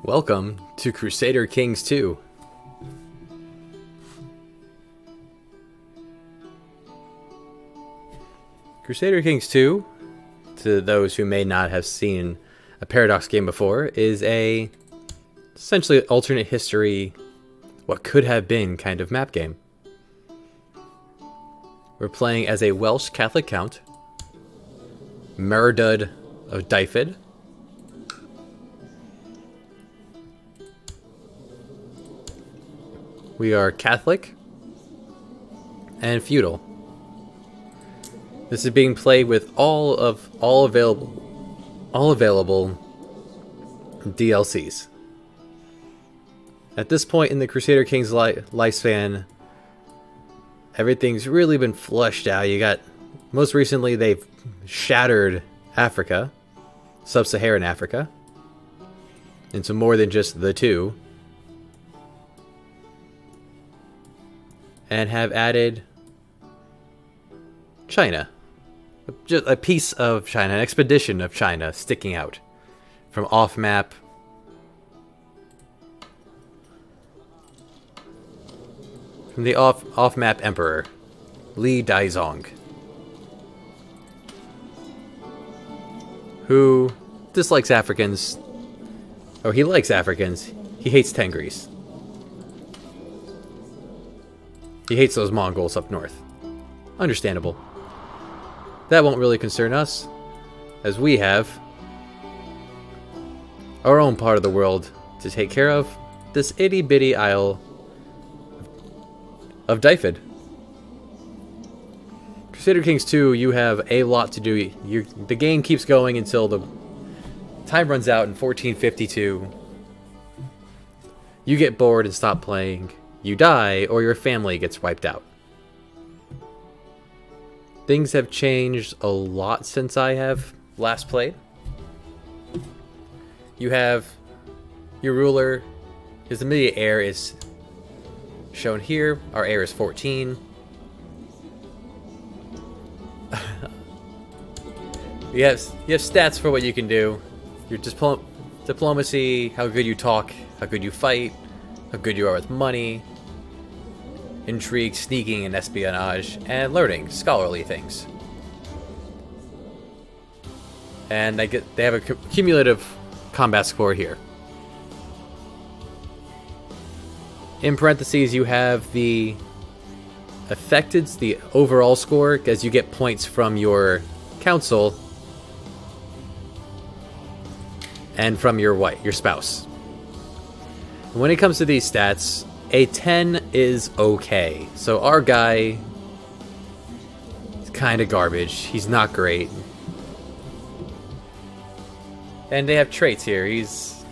Welcome to Crusader Kings 2. Crusader Kings 2, to those who may not have seen a Paradox game before, is a essentially alternate history, what could have been kind of map game. We're playing as a Welsh Catholic Count, Meredud of Dyfed. We are Catholic and feudal. This is being played with all available DLCs. At this point in the Crusader Kings lifespan, everything's really been flushed out. You got, most recently they've shattered Africa, sub-Saharan Africa, into more than just the two. And have added China. Just a piece of China, an expedition of China sticking out from off-map. From the off-map emperor, Li Daizong, who dislikes Africans. Oh, he likes Africans. He hates Tengris. He hates those Mongols up north. Understandable. That won't really concern us, as we have our own part of the world to take care of, this itty-bitty isle of Dyfed. Crusader Kings 2, you have a lot to do. The game keeps going until the time runs out in 1452. You get bored and stop playing. You die, or your family gets wiped out. Things have changed a lot since I have last played. You have your ruler. His immediate heir is shown here. Our heir is 14. you have stats for what you can do. Your diplomacy, how good you talk, how good you fight, how good you are with money, intrigue, sneaking, and espionage, and learning scholarly things. And they have a cumulative combat score here. In parentheses, you have the affecteds, the overall score, as you get points from your council and from your spouse. When it comes to these stats, a 10 is okay. So our guy is kind of garbage. He's not great. And they have traits here. He's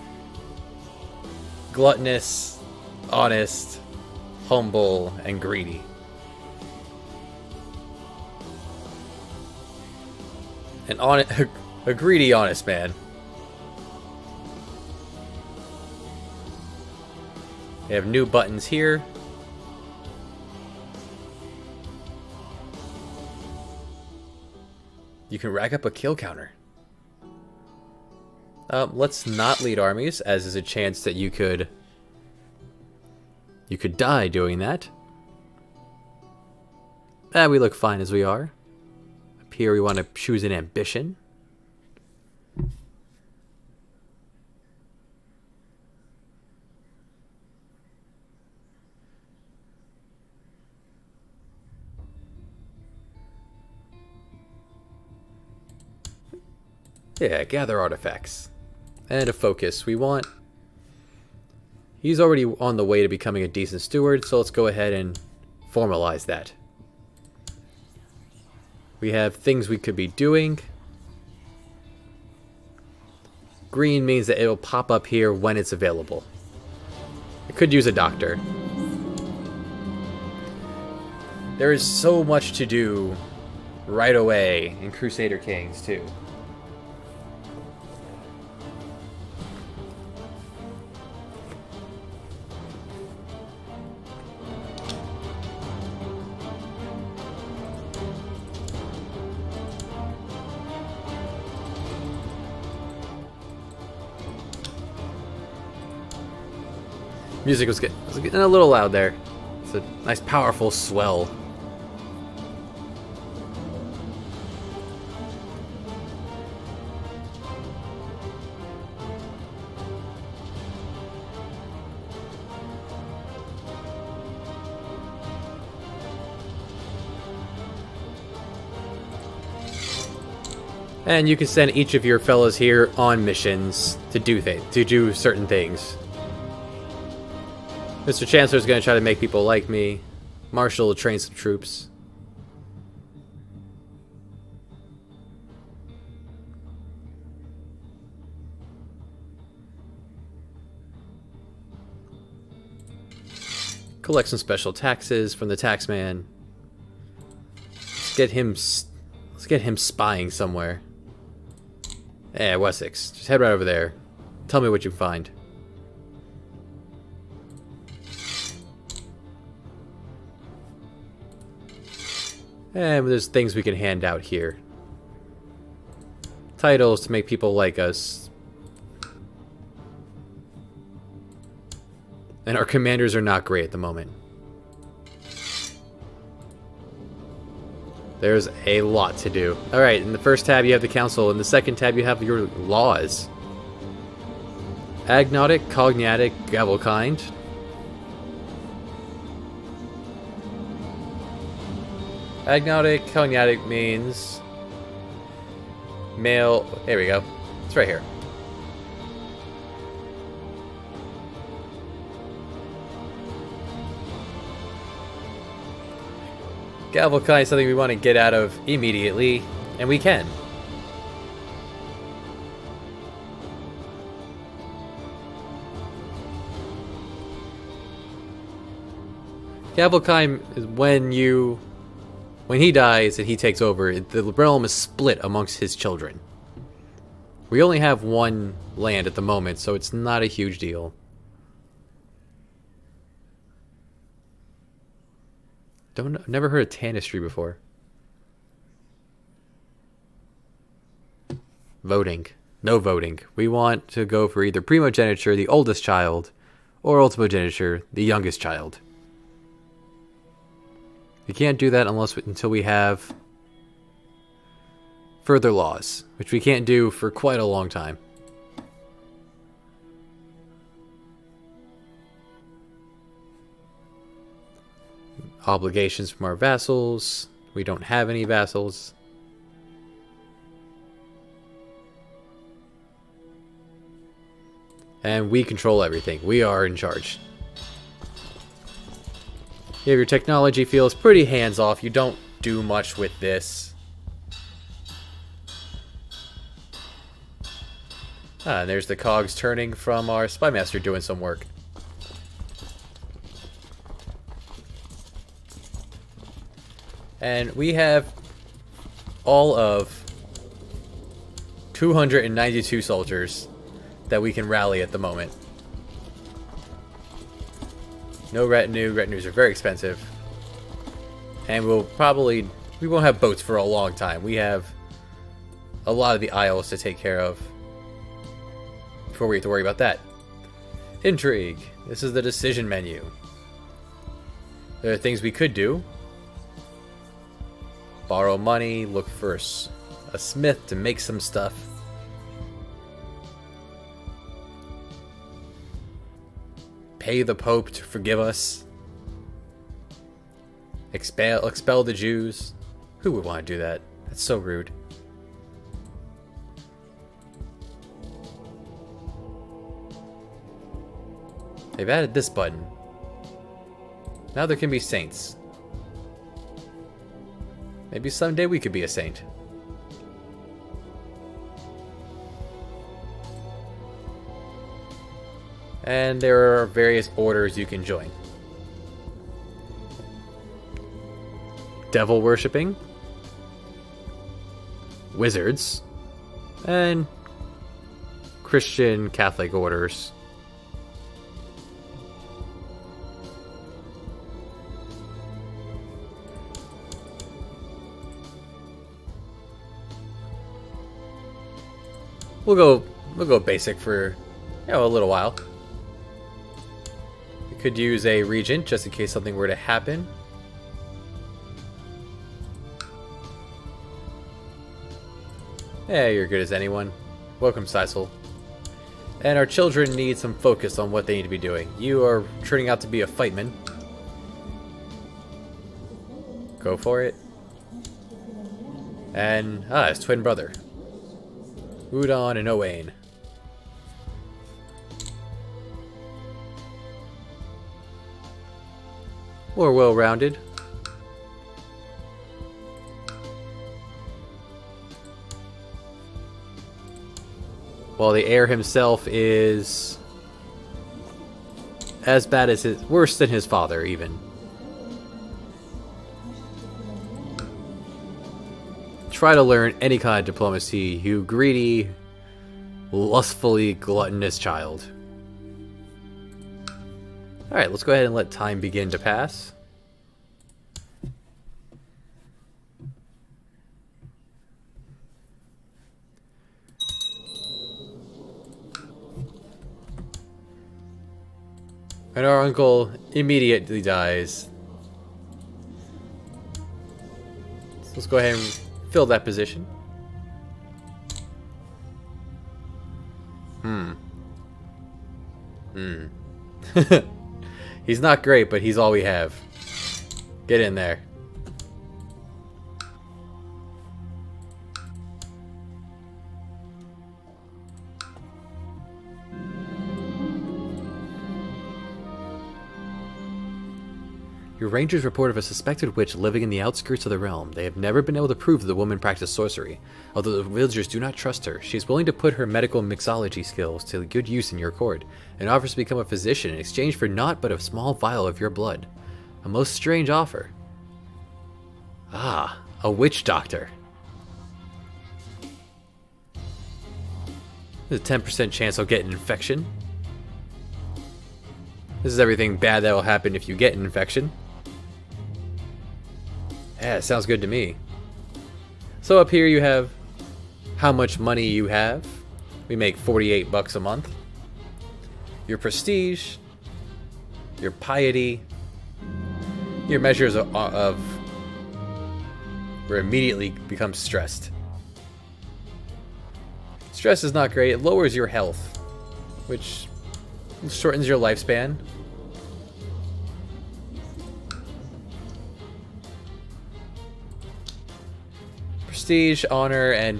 gluttonous, honest, humble, and greedy. A greedy, honest man. They have new buttons here. You can rack up a kill counter. Let's not lead armies, as there's a chance that you could die doing that. We look fine as we are. Up here we want to choose an ambition. Yeah, gather artifacts. And a focus. He's already on the way to becoming a decent steward, so let's go ahead and formalize that. We have things we could be doing. Green means that it'll pop up here when it's available. I could use a doctor. There is so much to do right away in Crusader Kings 2. Music was getting a little loud there. It's a nice, powerful swell. And you can send each of your fellows here on missions to do certain things. Mr. Chancellor's gonna try to make people like me. Marshal will train some troops. Collect some special taxes from the taxman. Let's get him spying somewhere. Yeah, Wessex. Just head right over there. Tell me what you find. And there's things we can hand out here. Titles to make people like us. And our commanders are not great at the moment. There's a lot to do. Alright, in the first tab you have the council. In the second tab you have your laws. Agnotic, Cognatic, Gavelkind. Agnotic, Cognatic means male. There we go. It's right here. Gavelkind is something we want to get out of immediately, and we can. Gavelkind is when he dies and he takes over, the realm is split amongst his children. We only have one land at the moment, so it's not a huge deal. Never heard of Dynasty before. Voting. No voting. We want to go for either primogeniture, the oldest child, or ultimogeniture, the youngest child. We can't do that until we have further laws, which we can't do for quite a long time. Obligations from our vassals. We don't have any vassals. And we control everything. We are in charge. You have your technology feels pretty hands-off. You don't do much with this. And there's the cogs turning from our spy master doing some work. And we have all of 292 soldiers that we can rally at the moment. No retinue. Retinues are very expensive. And we won't have boats for a long time. We have a lot of the isles to take care of before we have to worry about that. Intrigue. This is the decision menu. There are things we could do. Borrow money, look for a smith to make some stuff. Pay the Pope to forgive us. Expel the Jews. Who would want to do that? That's so rude. They've added this button. Now there can be saints. Maybe someday we could be a saint. And there are various orders you can join. Devil worshipping, wizards, and Christian Catholic orders. We'll go basic for, a little while. Could use a regent just in case something were to happen. Yeah, you're good as anyone. Welcome, Sisal. And our children need some focus on what they need to be doing. You are turning out to be a fightman. Go for it. And, his twin brother. Udon and Owain. More well-rounded. While the heir himself is as bad as worse than his father, even. Try to learn any kind of diplomacy, you greedy, lustfully gluttonous child. Alright, let's go ahead and let time begin to pass. And our uncle immediately dies. So let's go ahead and fill that position. He's not great, but he's all we have. Get in there. Your rangers report of a suspected witch living in the outskirts of the realm. They have never been able to prove that the woman practiced sorcery. Although the villagers do not trust her, she is willing to put her medical mixology skills to good use in your court, and offers to become a physician in exchange for naught but a small vial of your blood. A most strange offer. Ah, a witch doctor. There's a 10% chance I'll get an infection. This is everything bad that will happen if you get an infection. Yeah, sounds good to me. So up here you have how much money you have. We make 48 bucks a month. Your prestige, your piety, your measures of where immediately becomes stressed. Stress is not great. It lowers your health, which shortens your lifespan. Prestige, honor, and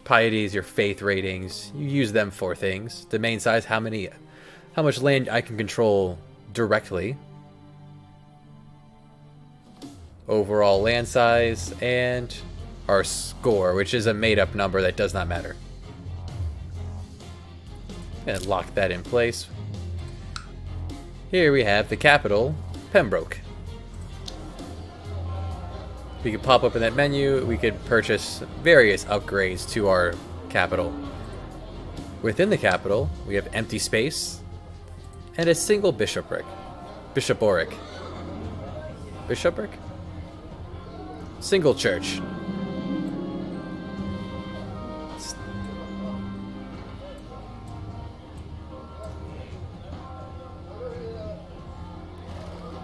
piety is your faith ratings. You use them for things. Domain size, how much land I can control directly. Overall land size, and our score, which is a made-up number that does not matter. And lock that in place. Here we have the capital, Pembroke. We could pop up in that menu, we could purchase various upgrades to our capital. Within the capital, we have empty space and a single bishopric. Bishopric. Single church.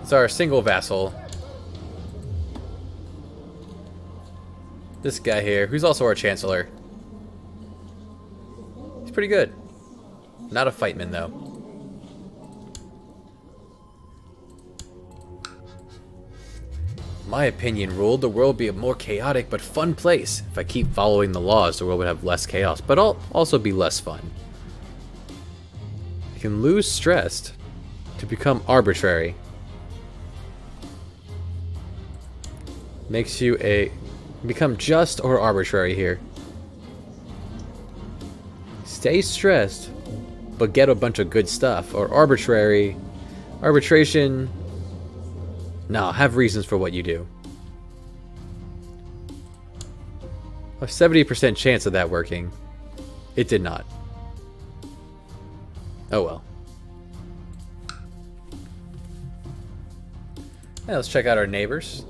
It's our single vassal. This guy here, who's also our chancellor. He's pretty good. Not a fightman, though. My opinion ruled the world would be a more chaotic but fun place. If I keep following the laws, the world would have less chaos, but also be less fun. You can lose stressed to become arbitrary. Makes you become just or arbitrary here. Stay stressed, but get a bunch of good stuff. Or arbitrary. Arbitration. No, have reasons for what you do. A 70% chance of that working. It did not. Oh well. Now let's check out our neighbors.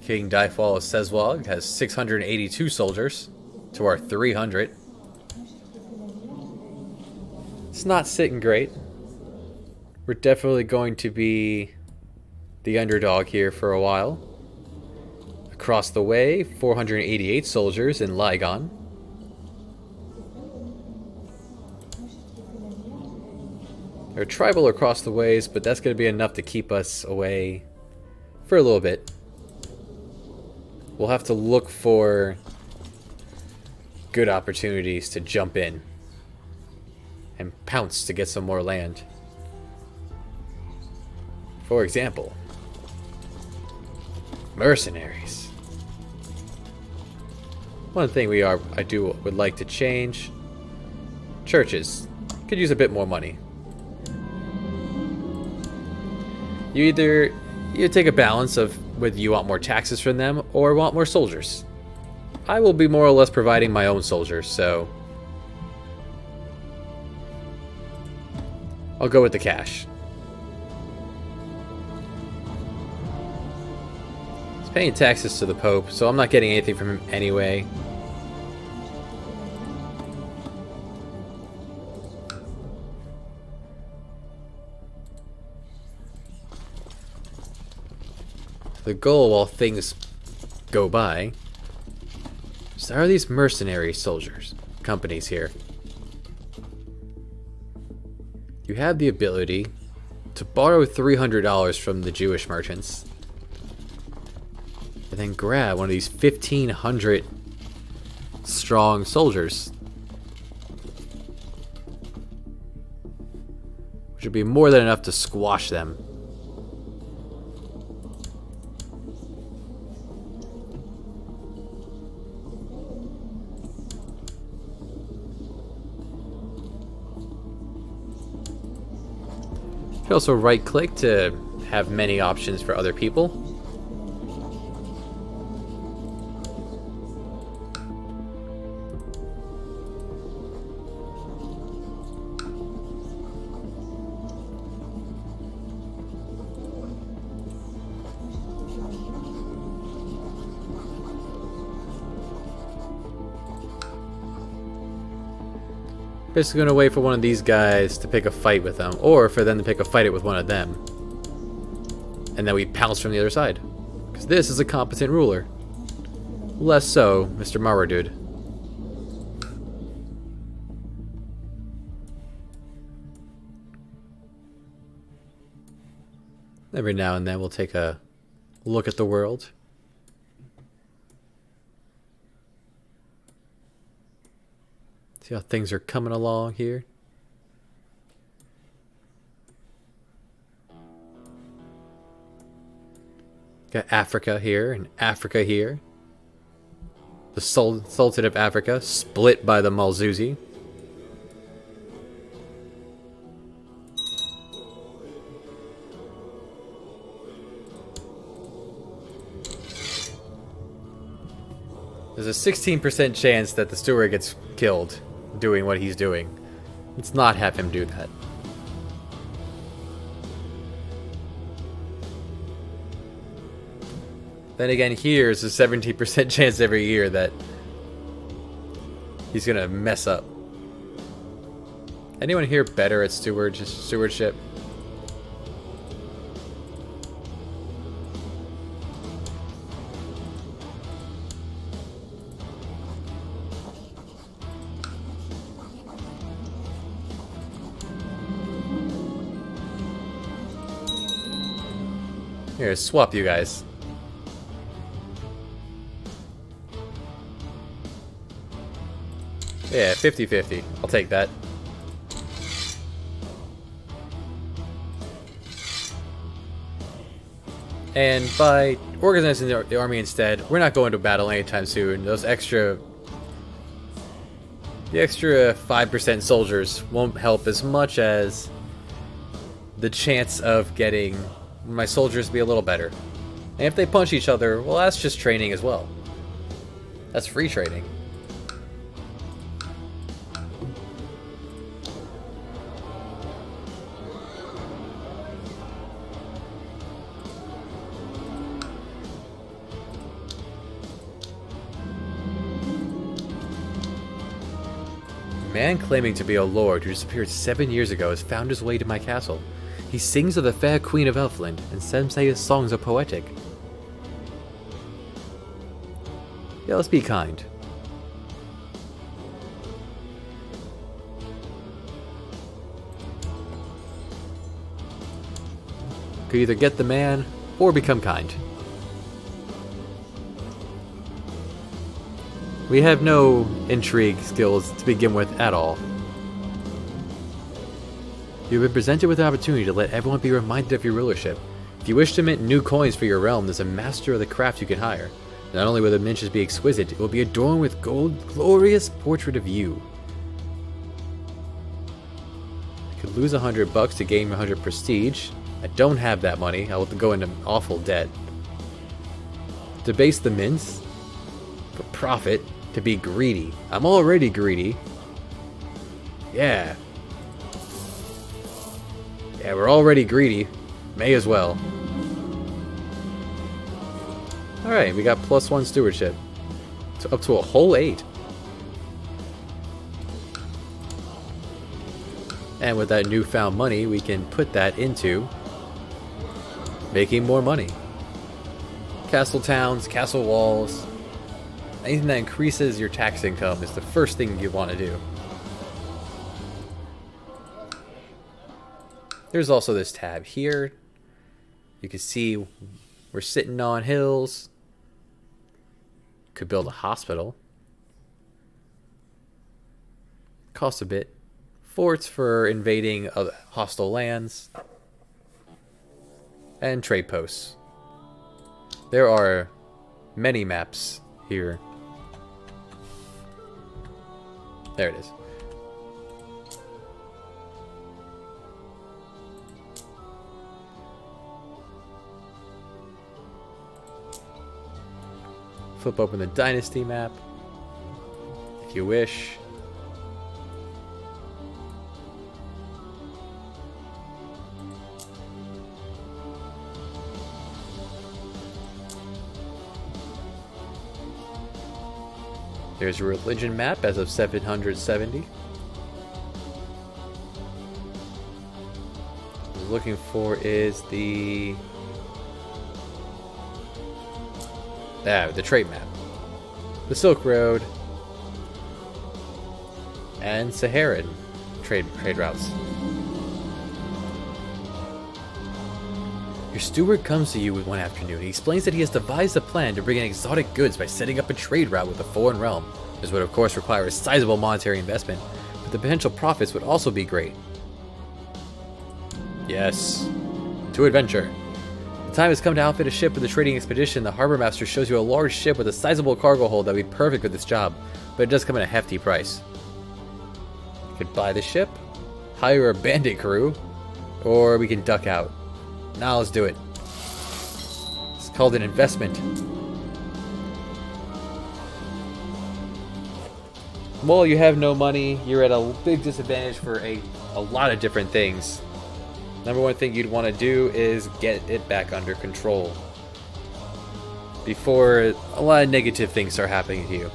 King Dyfed of Seswog has 682 soldiers to our 300. It's not sitting great. We're definitely going to be the underdog here for a while. Across the way, 488 soldiers in Ligon. They're tribal across the ways, but that's going to be enough to keep us away for a little bit. We'll have to look for good opportunities to jump in and pounce to get some more land. For example, mercenaries. One thing would like to change. Churches could use a bit more money. You take a balance of whether you want more taxes from them or want more soldiers. I will be more or less providing my own soldiers, so I'll go with the cash. He's paying taxes to the Pope, so I'm not getting anything from him anyway. The goal while things go by is there are these mercenary soldiers companies here. You have the ability to borrow $300 from the Jewish merchants and then grab one of these 1,500 strong soldiers, which would be more than enough to squash them. You can also right-click to have many options for other people. Basically gonna wait for one of these guys to pick a fight with them, or for them to pick a fight with one of them. And then we pounce from the other side. Because this is a competent ruler. Less so, Mr. Maradud. Every now and then we'll take a look at the world. See how things are coming along here. Got Africa here and Africa here. The Sultan of Africa, split by the Malzuzi. There's a 16% chance that the steward gets killed doing what he's doing. Let's not have him do that. Then again, here's a 17% chance every year that he's gonna mess up. Anyone here better at stewardship? Here, swap you guys. Yeah, 50-50. I'll take that. And by organizing the army instead, we're not going to battle anytime soon. The extra 5% soldiers won't help as much as the chance of getting my soldiers be a little better. And if they punch each other, well, that's just training as well. That's free training. A man claiming to be a lord who disappeared 7 years ago has found his way to my castle. He sings of the fair queen of Elfland, and some say his songs are poetic. Yeah, let's be kind. Could either get the man, or become kind. We have no intrigue skills to begin with at all. You've been presented with the opportunity to let everyone be reminded of your rulership. If you wish to mint new coins for your realm, there's a master of the craft you can hire. Not only will the minches be exquisite, it will be adorned with gold, glorious portrait of you. I could lose $100 to gain 100 prestige. I don't have that money. I will go into awful debt. Debase the mints for profit. To be greedy. I'm already greedy. Yeah. Yeah, we're already greedy. May as well. Alright, we got +1 stewardship. So up to a whole 8. And with that newfound money, we can put that into making more money. Castle towns, castle walls. Anything that increases your tax income is the first thing you want to do. There's also this tab here. You can see we're sitting on hills. Could build a hospital. Costs a bit. Forts for invading hostile lands. And trade posts. There are many maps here. There it is. Flip open the Dynasty map, if you wish. There's a religion map as of 770. What I'm looking for is the trade map. The Silk Road and Saharan trade routes. Your steward comes to you one afternoon. He explains that he has devised a plan to bring in exotic goods by setting up a trade route with a foreign realm. This would of course require a sizable monetary investment, but the potential profits would also be great. Yes. To adventure. The time has come to outfit a ship with a trading expedition. The harbor master shows you a large ship with a sizable cargo hold that would be perfect for this job, but it does come at a hefty price. You could buy the ship, hire a bandit crew, or we can duck out. Now let's do it. It's called an investment. Well, you have no money. You're at a big disadvantage for a lot of different things. Number one thing you'd want to do is get it back under control before a lot of negative things start happening to you.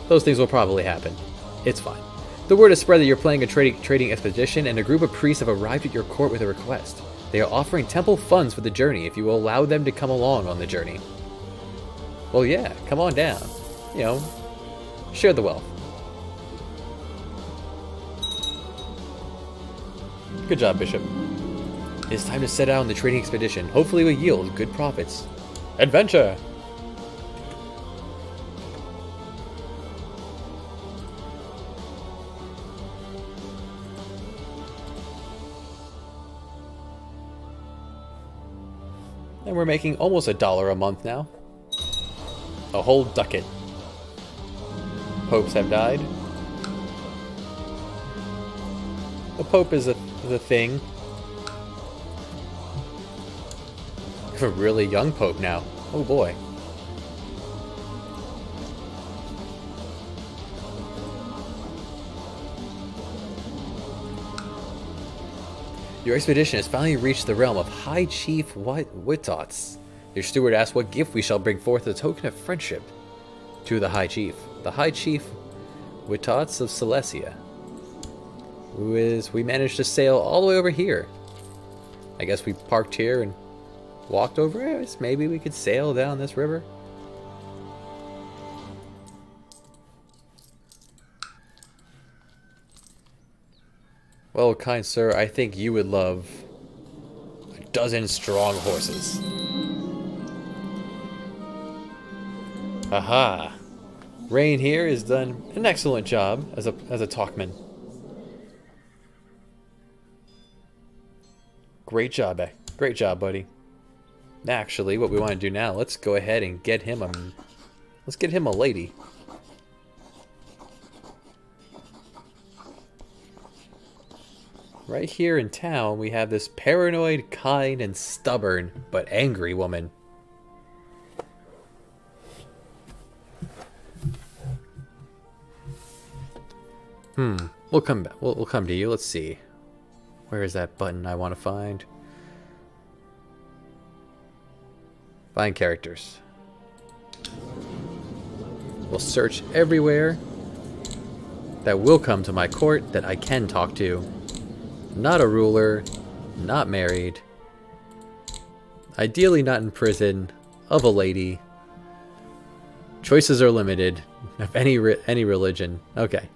Those things will probably happen. It's fine. The word is spread that you're planning a trading expedition, and a group of priests have arrived at your court with a request. They are offering temple funds for the journey if you will allow them to come along on the journey. Well, yeah, come on down. You know, share the wealth. Good job, Bishop. It's time to set out on the trading expedition. Hopefully we'll yield good profits. Adventure! And we're making almost $1 a month now. A whole ducat. Popes have died. The Pope is a thing. We have a really young Pope now. Oh boy. Your expedition has finally reached the realm of High Chief Witots. Your steward asks what gift we shall bring forth as a token of friendship to the High Chief. The High Chief Witots of Silesia. We managed to sail all the way over here. I guess we parked here and walked over it. Maybe we could sail down this river. Well, kind sir, I think you would love a dozen strong horses. Aha! Rain here has done an excellent job as a talkman. Great job, great job, buddy. Actually, what we want to do now, let's go ahead and get him a lady. Right here in town, we have this paranoid, kind, and stubborn, but angry woman. We'll come back. We'll come to you. Let's see. Where is that button I want to find? Find characters. We'll search everywhere that will come to my court that I can talk to. Not a ruler, not married, ideally not in prison, of a lady. Choices are limited, of any religion. Okay.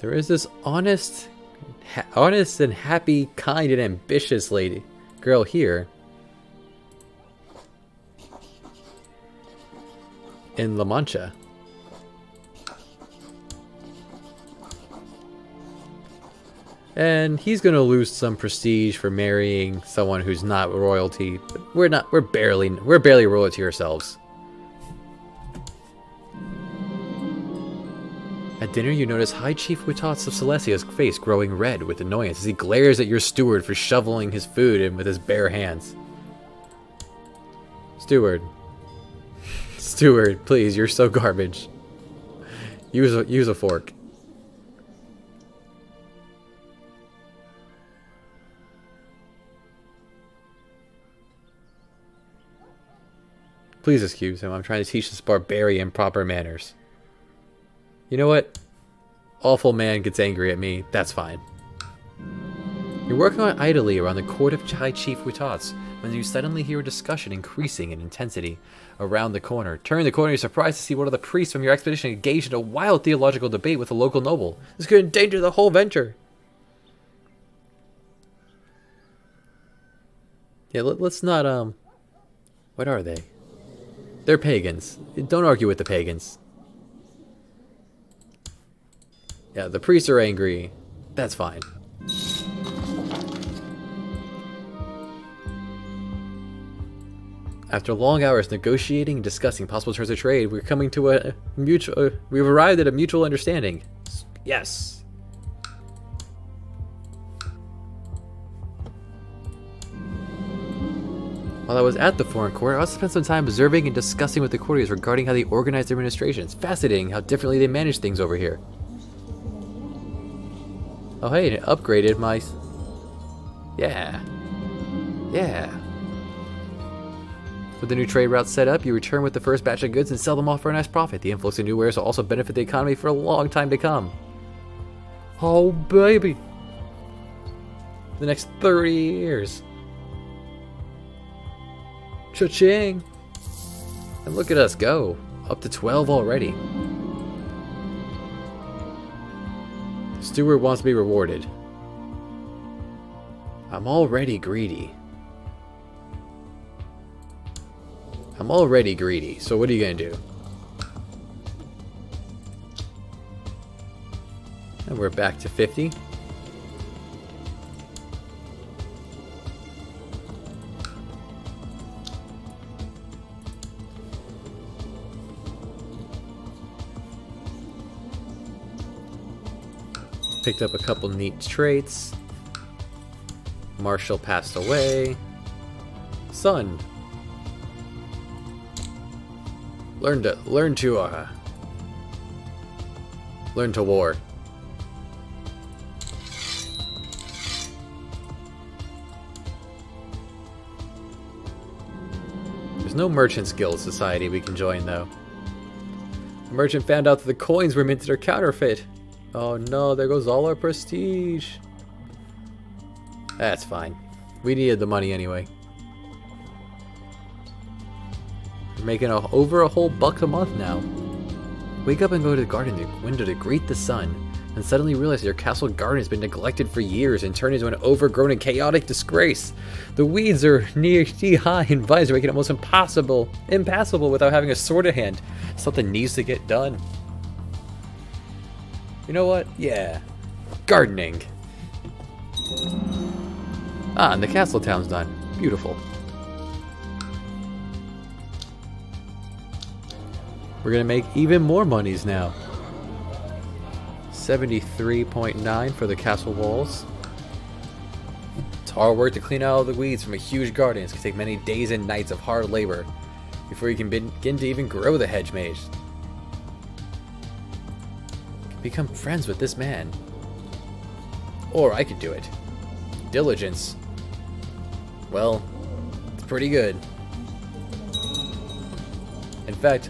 There is this honest and happy, kind and ambitious girl here in La Mancha. And he's gonna lose some prestige for marrying someone who's not royalty. But we're barely royalty ourselves. At dinner, you notice High Chief Witats of Celestia's face growing red with annoyance as he glares at your steward for shoveling his food in with his bare hands. Steward, please, you're so garbage. Use a fork. Please excuse him. I'm trying to teach this barbarian proper manners. You know what? Awful man gets angry at me. That's fine. You're working on idly around the court of High Chief Witats when you suddenly hear a discussion increasing in intensity around the corner. Turning the corner, you're surprised to see one of the priests from your expedition engaged in a wild theological debate with a local noble. This could endanger the whole venture. Yeah, let's not, what are they? They're pagans. Don't argue with the pagans. Yeah, the priests are angry. That's fine. After long hours negotiating and discussing possible terms of trade, we've arrived at a mutual understanding. Yes. While I was at the foreign court, I also spent some time observing and discussing with the courtiers regarding how they organize their administration. It's fascinating how differently they manage things over here. Oh hey, it upgraded my... Yeah. With the new trade route set up, you return with the first batch of goods and sell them off for a nice profit. The influx of new wares will also benefit the economy for a long time to come. Oh baby! The next 30 years. Cha-ching! And look at us go. Up to 12 already. The steward wants to be rewarded. I'm already greedy. So what are you gonna do? And we're back to 50. Picked up a couple neat traits. Marshall passed away. Son. Learn to war. There's no Merchants Guild Society we can join though. The merchant found out that the coins were minted are counterfeit. Oh no, there goes all our prestige. That's fine. We needed the money anyway. We're making over a whole $1 a month now. Wake up and go to the garden window to greet the sun, and suddenly realize your castle garden has been neglected for years and turned into an overgrown and chaotic disgrace. The weeds are knee-high and vines are making it almost impassable without having a sword in hand. Something needs to get done. You know what? Yeah. Gardening. Ah, and the castle town's done. Beautiful. We're gonna make even more monies now. 73.9 for the castle walls. It's hard work to clean out all the weeds from a huge garden. It can take many days and nights of hard labor before you can begin to even grow the hedge maze. Become friends with this man. Or I could do it. Diligence. Well, it's pretty good. In fact,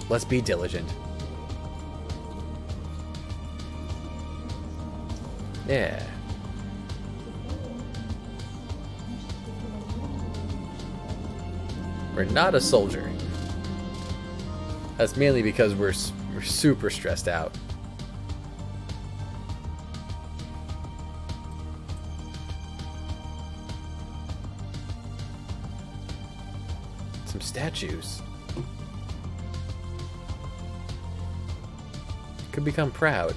let's be diligent. Yeah. We're not a soldier. That's mainly because we're super stressed out. Some statues. Could become proud.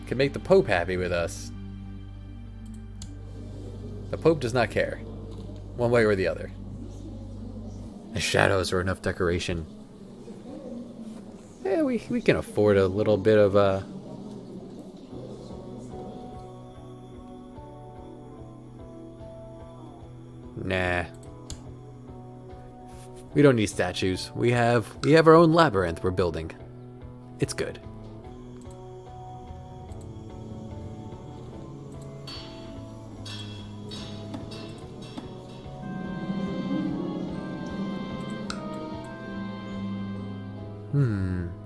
Could make the Pope happy with us. The Pope does not care, one way or the other. The shadows are enough decoration. Yeah, we can afford a little bit of Nah. We don't need statues. We have our own labyrinth we're building. It's good.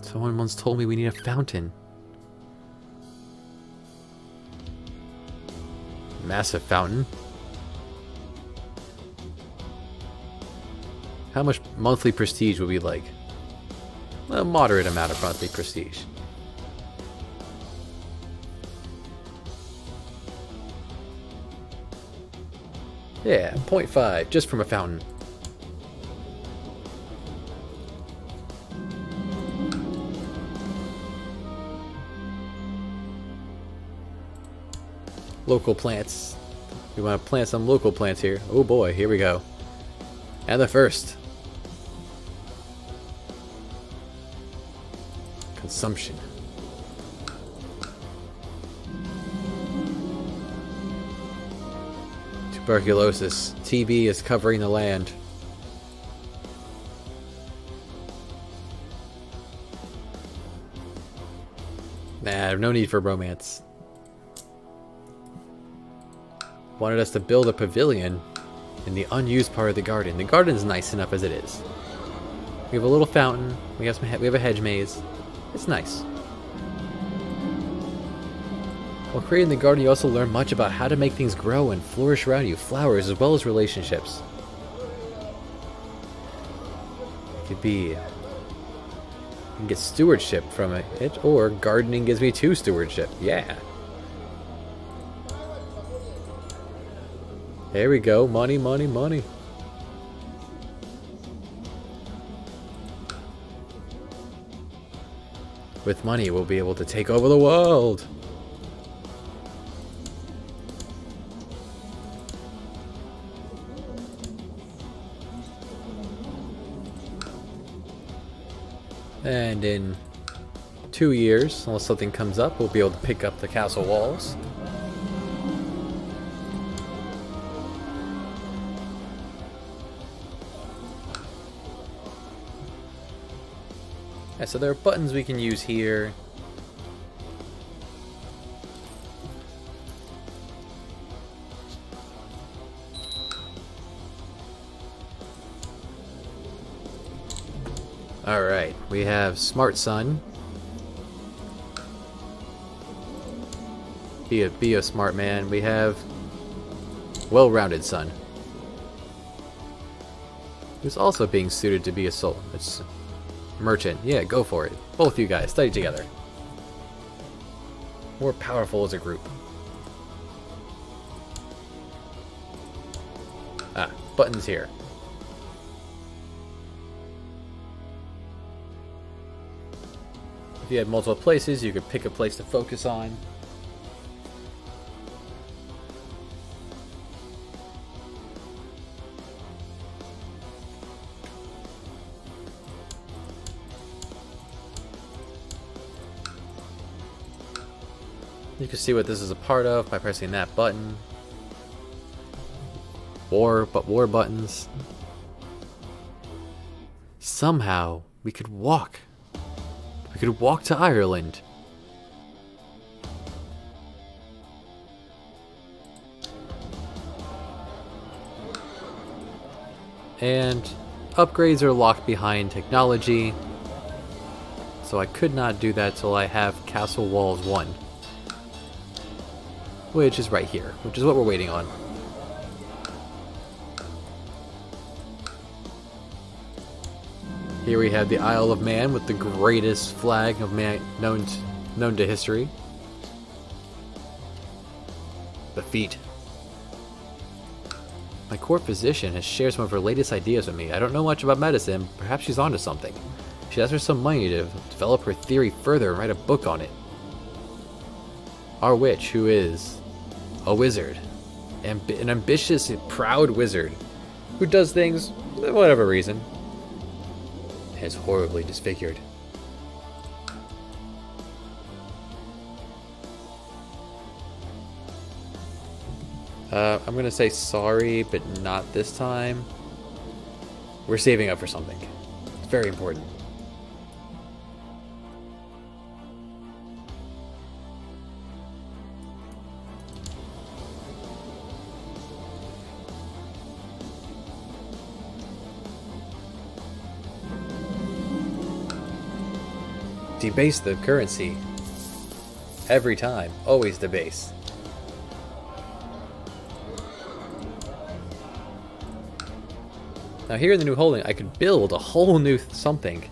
Someone once told me we need a fountain. Massive fountain. How much monthly prestige would we like? A moderate amount of monthly prestige. Yeah, 0.5, just from a fountain. Local plants. We want to plant some local plants here. Oh boy, here we go. And the first. Consumption. Tuberculosis. TB is covering the land. Nah, no need for romance. Wanted us to build a pavilion in the unused part of the garden. The garden's nice enough as it is. We have a little fountain. We have a hedge maze. It's nice. While creating the garden, you also learn much about how to make things grow and flourish around you, flowers as well as relationships. It could be... You can get stewardship from it, or gardening gives me 2 stewardship. Yeah. There we go. Money, money, money. With money, we'll be able to take over the world. And in 2 years, unless something comes up, we'll be able to pick up the castle walls. Yeah, so there are buttons we can use here. Alright, we have Smart Sun. Be a smart man. We have well-rounded son, who's also being suited to be a soul. It's merchant. Yeah, go for it. Both you guys study together. More powerful as a group. Ah, buttons here. If you had multiple places, you could pick a place to focus on. You can see what this is a part of by pressing that button. War buttons. Somehow, we could walk. We could walk to Ireland. And upgrades are locked behind technology, so I could not do that till I have Castle Walls 1. Which is right here, which is what we're waiting on. Here we have the Isle of Man with the greatest flag of man known to history. The feet. My court physician has shared some of her latest ideas with me. I don't know much about medicine, perhaps she's onto something. She asked for some money to develop her theory further and write a book on it. Our witch, who is a wizard, an ambitious, proud wizard, who does things for whatever reason, is horribly disfigured. I'm gonna say sorry, but not this time. We're saving up for something. It's very important. Debase the currency. Every time. Always debase. Now here in the new holding, I could build a whole new something.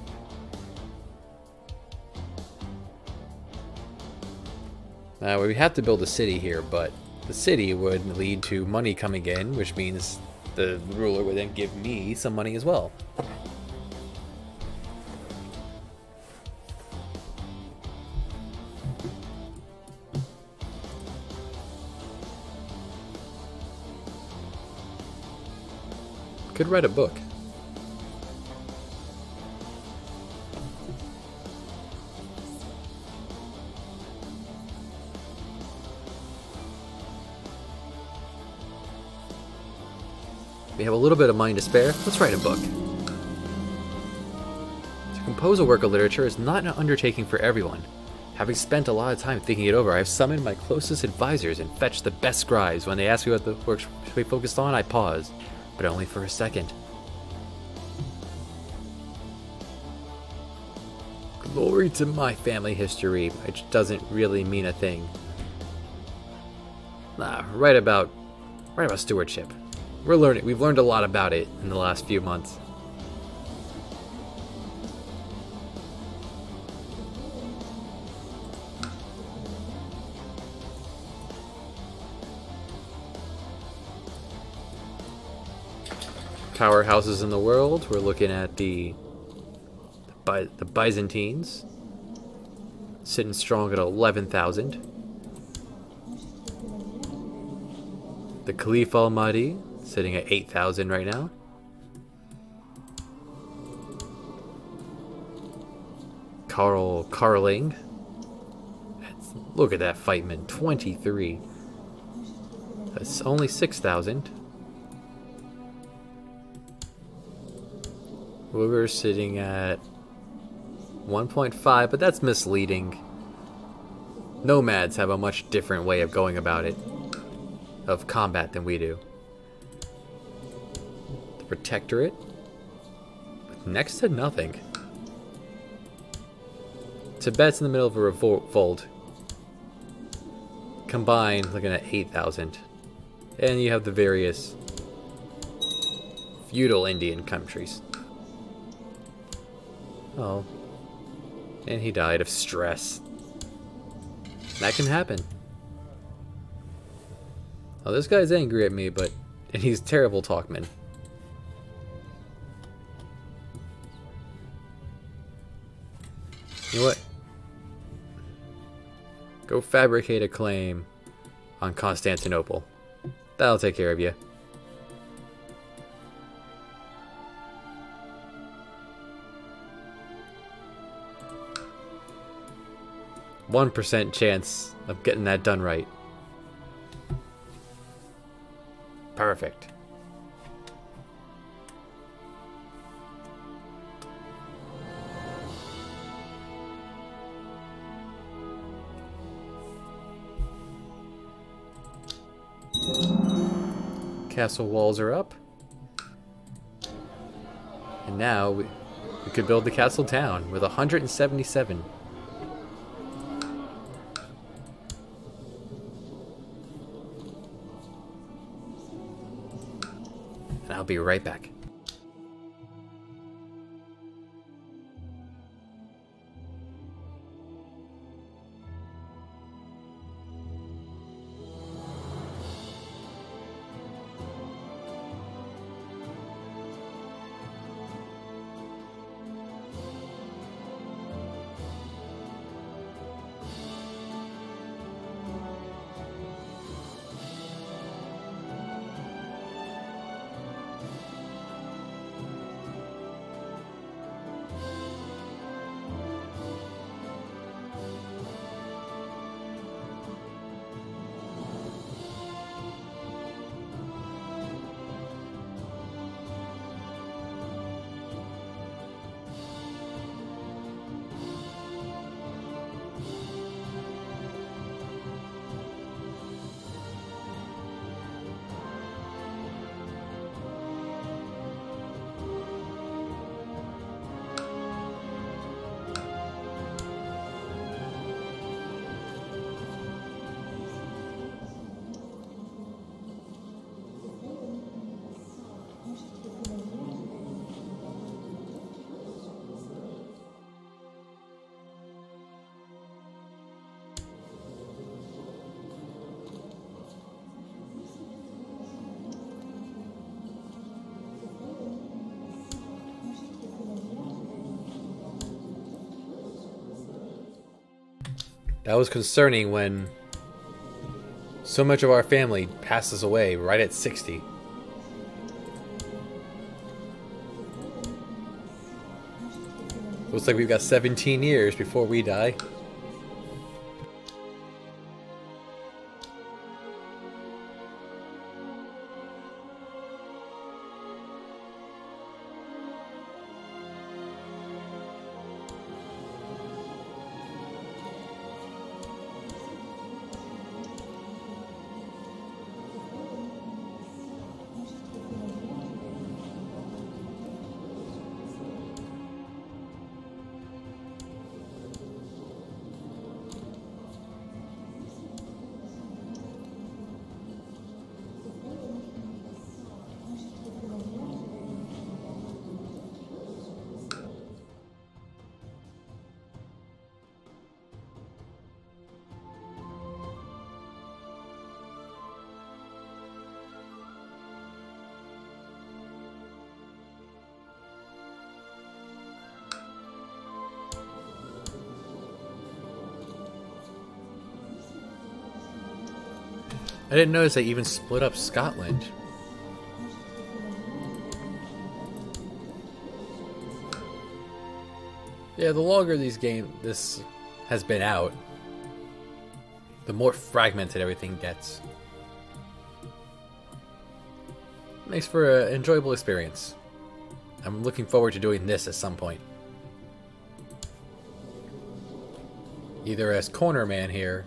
Now we have to build a city here, but the city would lead to money coming in, which means the ruler would then give me some money as well. Could write a book. We have a little bit of money to spare. Let's write a book. To compose a work of literature is not an undertaking for everyone. Having spent a lot of time thinking it over, I've summoned my closest advisors and fetched the best scribes. When they ask me what the work should be focused on, I pause. But only for a second. Glory to my family history, which doesn't really mean a thing. Nah, right about stewardship. We've learned a lot about it in the last few months. Powerhouses in the world. We're looking at the Byzantines, sitting strong at 11,000. The Caliph Al-Mahdi, sitting at 8,000 right now. Carling. Look at that fightman, 23. That's only 6,000. We're sitting at 1.5, but that's misleading. Nomads have a much different way of going about it, of combat, than we do. The Protectorate, with next to nothing. Tibet's in the middle of a revolt. combined, looking at 8,000. And you have the various feudal Indian countries. Oh. And he died of stress. That can happen. Oh, this guy's angry at me, but... And he's terrible talkman. You know what? Go fabricate a claim on Constantinople. That'll take care of you. %1 chance of getting that done right. Perfect. Castle walls are up. And now we could build the castle town with 177. And I'll be right back. That was concerning when so much of our family passes away right at 60. Looks like we've got 17 years before we die. I didn't notice they even split up Scotland. Yeah, the longer this has been out, the more fragmented everything gets. Makes for an enjoyable experience. I'm looking forward to doing this at some point. Either as corner man here,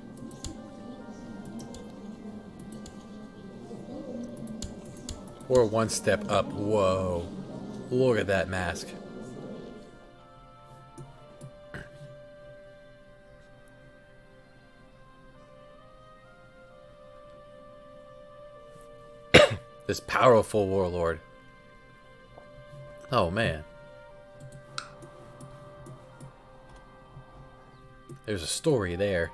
or one step up. Whoa. Look at that mask. This powerful warlord. Oh man. There's a story there.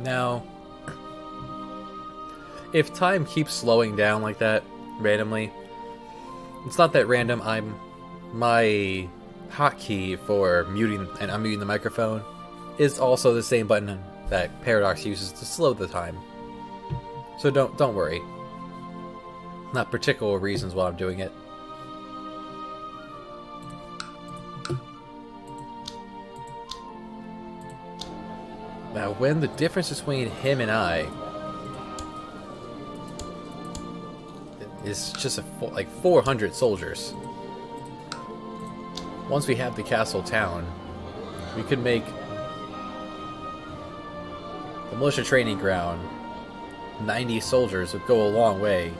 Now, if time keeps slowing down like that randomly, it's not that random. My hotkey for muting and unmuting the microphone is also the same button that Paradox uses to slow the time. So don't worry. Not particular reasons why I'm doing it. Now, when the difference between him and I is just like 400 soldiers. Once we have the castle town, we could make the militia training ground 90 soldiers would go a long way.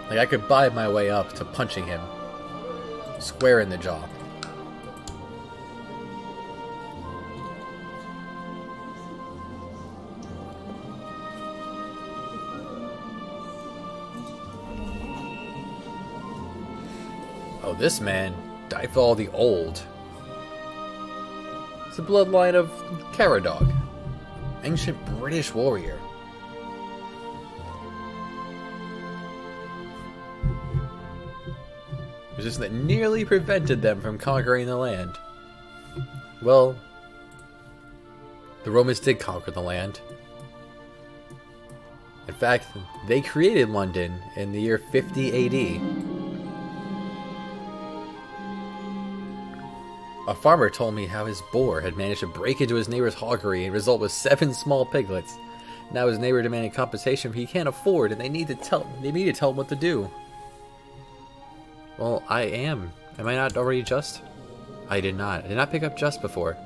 Like, I could buy my way up to punching him square in the jaw. Oh, this man, Dyfed the Old. It's the bloodline of Caradog, ancient British warrior. It was just that nearly prevented them from conquering the land. Well, the Romans did conquer the land. In fact, they created London in the year 50 AD. A farmer told me how his boar had managed to break into his neighbor's hoggery and result with 7 small piglets. Now his neighbor demanding compensation he can't afford, and they need to tell him what to do. Well, I am. Am I not already just? I did not. I did not pick up just before.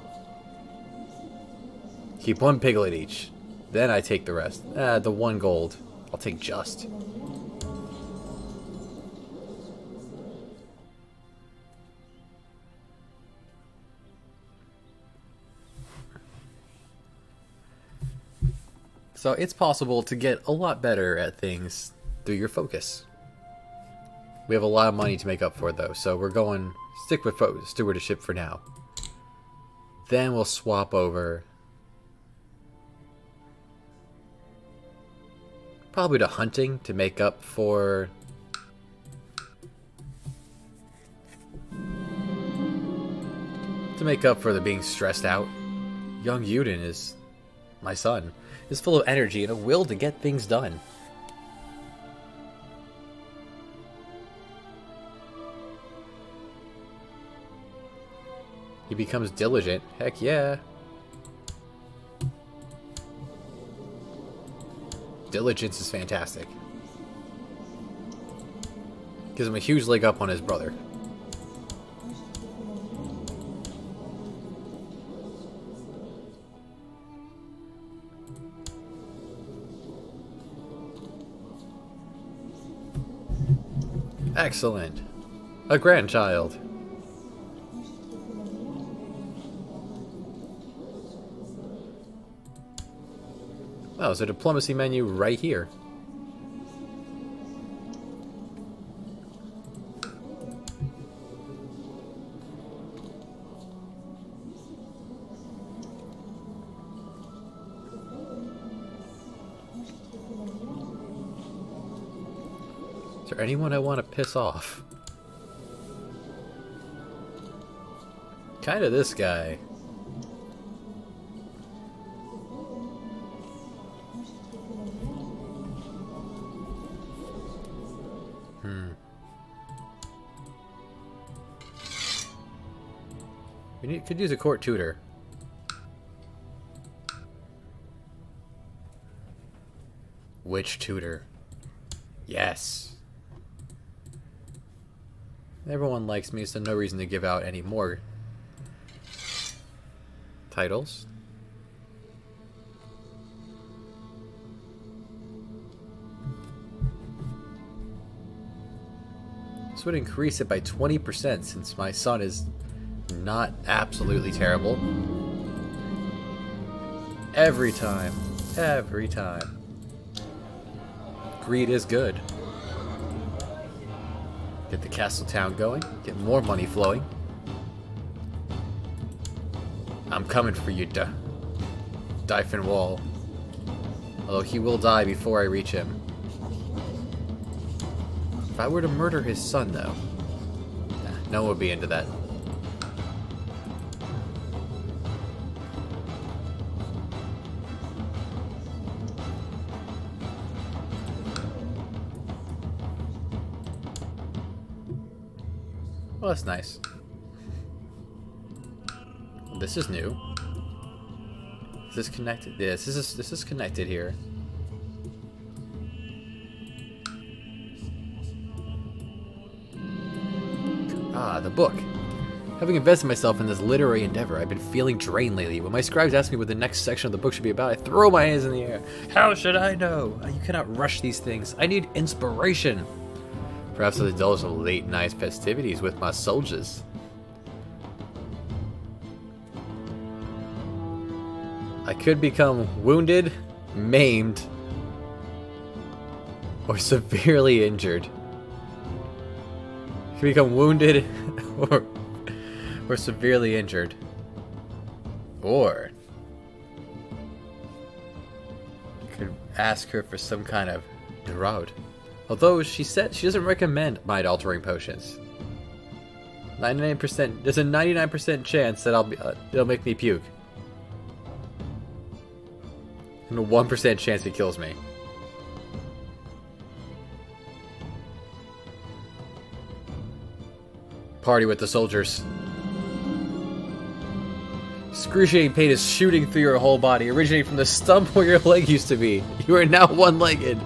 Keep 1 piglet each. Then I take the rest. The 1 gold. I'll take just. So it's possible to get a lot better at things through your focus. We have a lot of money to make up for, though, so we're going stick with stewardship for now. Then we'll swap over probably to hunting to make up for the being stressed out. Young Yuden is my son. Is full of energy and a will to get things done. He becomes diligent. Heck yeah. Diligence is fantastic. Gives him a huge leg up on his brother. Excellent. A grandchild. Oh, there's a diplomacy menu right here. Is there anyone I want to piss off? Kinda this guy. Could use a court tutor. Witch tutor. Yes. Everyone likes me, so no reason to give out any more titles. This would increase it by 20% since my son is not absolutely terrible. Every time. Every time. Greed is good. Get the castle town going. Get more money flowing. I'm coming for you, Dyfed Wall. Although he will die before I reach him. If I were to murder his son, though, no one would be into that. Well, that's nice. This is new. Is this connected? Yes, this is connected here. Ah, the book. Having invested myself in this literary endeavor, I've been feeling drained lately. When my scribes ask me what the next section of the book should be about, I throw my hands in the air. How should I know? You cannot rush these things. I need inspiration. Perhaps I'll indulge in late night festivities with my soldiers. I could become wounded, maimed, or severely injured. I could become wounded or severely injured. Or I could ask her for some kind of draught. Although she said she doesn't recommend mind-altering potions. 99%. There's a 99% chance that it'll make me puke. And a 1% chance it kills me. Party with the soldiers. Excruciating pain is shooting through your whole body, originating from the stump where your leg used to be. You are now one-legged.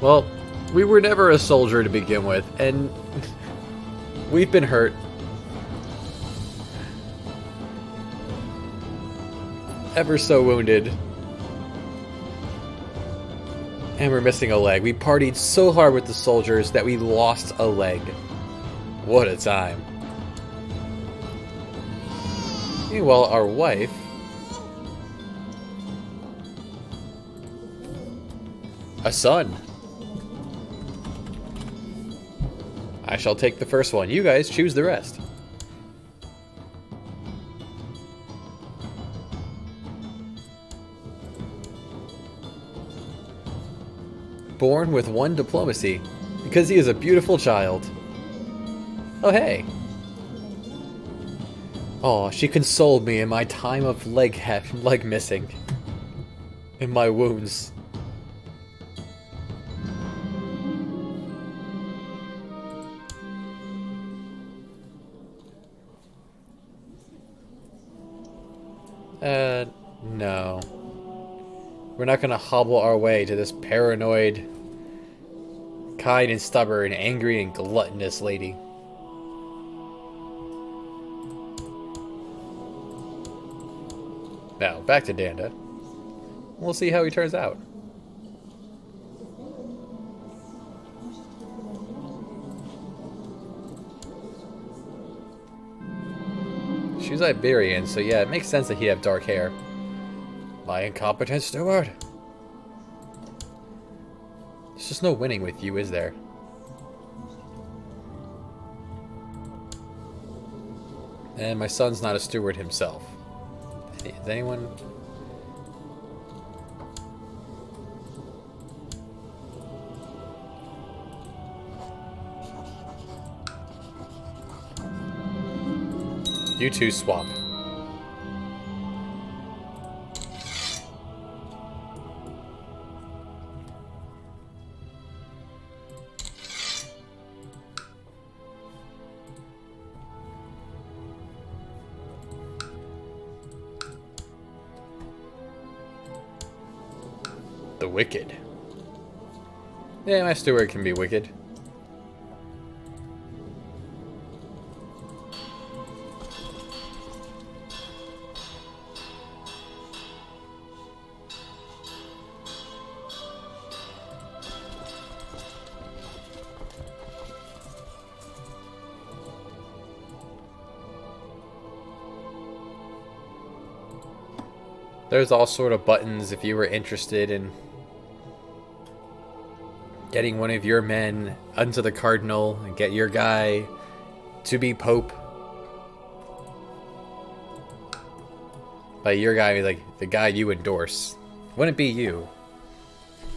Well, we were never a soldier to begin with, and we've been hurt. Ever so wounded. And we're missing a leg. We partied so hard with the soldiers that we lost a leg. What a time. Meanwhile, our wife... a son. I shall take the first one. You guys choose the rest. Born with 1 diplomacy, because he is a beautiful child. Oh, hey. Oh, she consoled me in my time of leg missing. In my wounds. No. We're not gonna hobble our way to this paranoid, kind and stubborn, angry and gluttonous lady. Now, back to Danda. We'll see how he turns out. She's Iberian, so yeah, it makes sense that he'd have dark hair. My incompetent steward. There's just no winning with you, is there? And my son's not a steward himself. Is anyone? You two swap. The wicked. Yeah, my steward can be wicked. There's all sort of buttons if you were interested in getting one of your men unto the cardinal and get your guy to be pope. By your guy, like the guy you endorse. Wouldn't be you.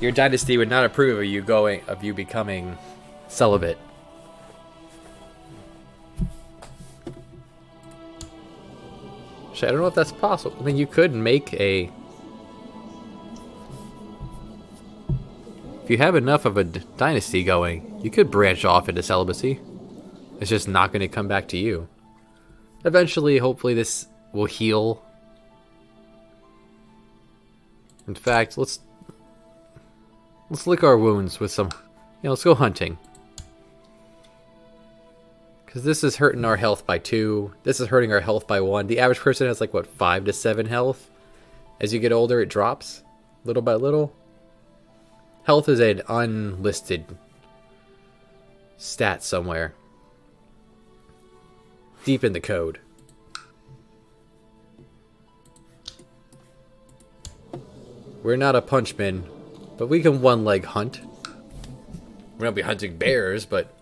Your dynasty would not approve of you becoming celibate. I don't know if that's possible. I mean, you could make a... If you have enough of a dynasty going, you could branch off into celibacy. It's just not going to come back to you. Eventually, hopefully, this will heal. In fact, let's lick our wounds with some... let's go hunting. Because this is hurting our health by 2. This is hurting our health by 1. The average person has like, what, 5 to 7 health? As you get older, it drops. Little by little. Health is an unlisted stat somewhere. Deep in the code. We're not a punchman, but we can one-leg hunt. We won't be hunting bears, but...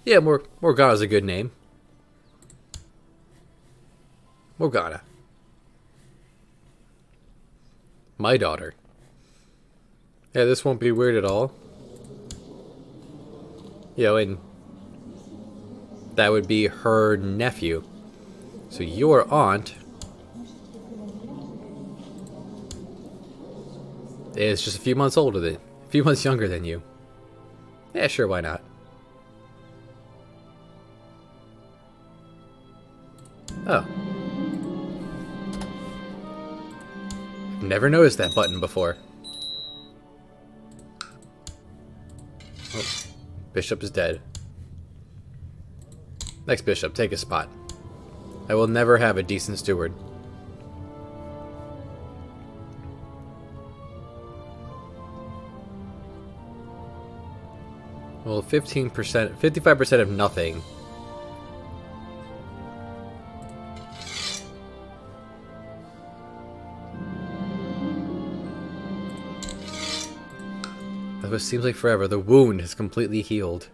Yeah, Morgana's a good name. Morgana. My daughter. Yeah, this won't be weird at all. And that would be her nephew. So your aunt is just a few months younger than you. Yeah, sure, why not? Oh. I've never noticed that button before. Oh, bishop is dead. Next bishop, take a spot. I will never have a decent steward. Well, 15%, 55% of nothing. It seems like forever. The wound has completely healed.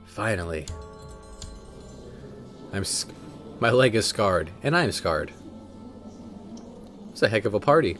Finally. My leg is scarred, and I'm scarred. It's a heck of a party.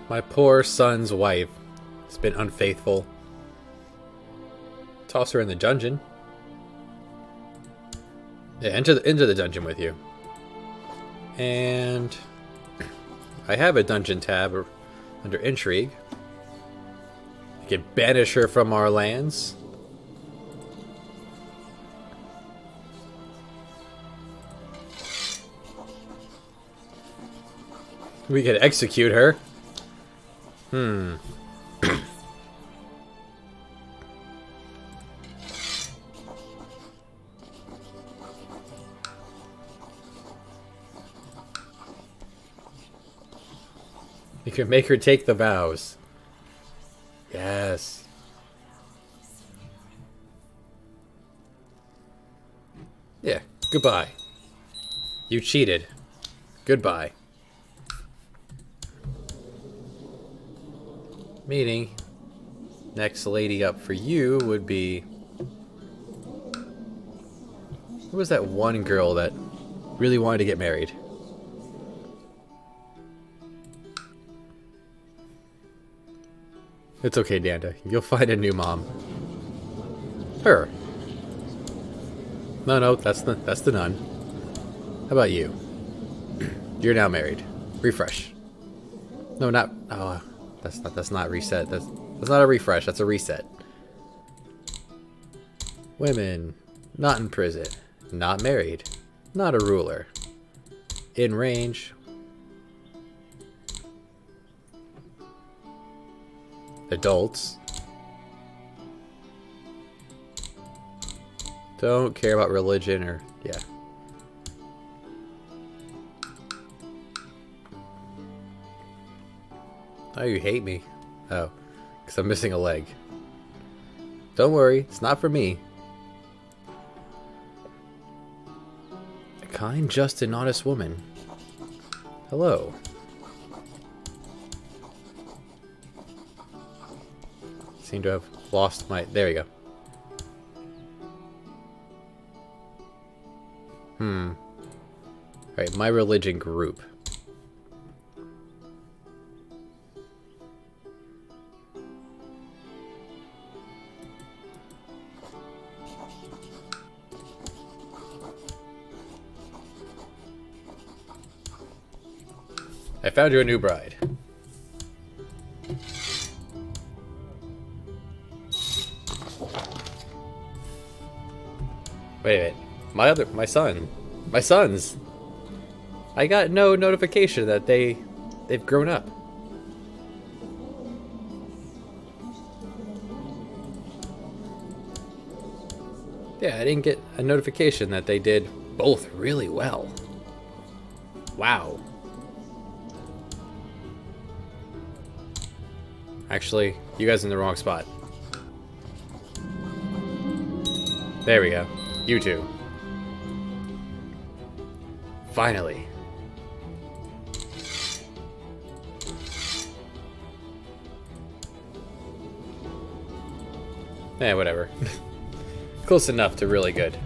My poor son's wife has been unfaithful. Toss her in the dungeon. Yeah, into the dungeon with you. And I have a dungeon tab under Intrigue. I can banish her from our lands. We can execute her. You can make her take the vows. Yes. Yeah, goodbye. You cheated. Goodbye. Meaning, next lady up for you would be... Who was that one girl that really wanted to get married? It's okay, Danda. You'll find a new mom. Her. No, that's the nun. How about you? You're now married. Refresh. No, not... Oh, that's not reset. That's not a refresh. That's a reset. Women. Not in prison. Not married. Not a ruler. In range. Adults. Don't care about religion or... yeah. Oh, you hate me. Oh, because I'm missing a leg. Don't worry, it's not for me. A kind, just, and honest woman. Hello. Seem to have lost my... There we go. Alright, my religion group. I found you a new bride. Wait a minute. My sons. I got no notification that they've grown up. Yeah, I didn't get a notification that they did both really well. Wow. Actually, you guys are in the wrong spot. There we go. You two. Finally. Eh, whatever. Close enough to really good.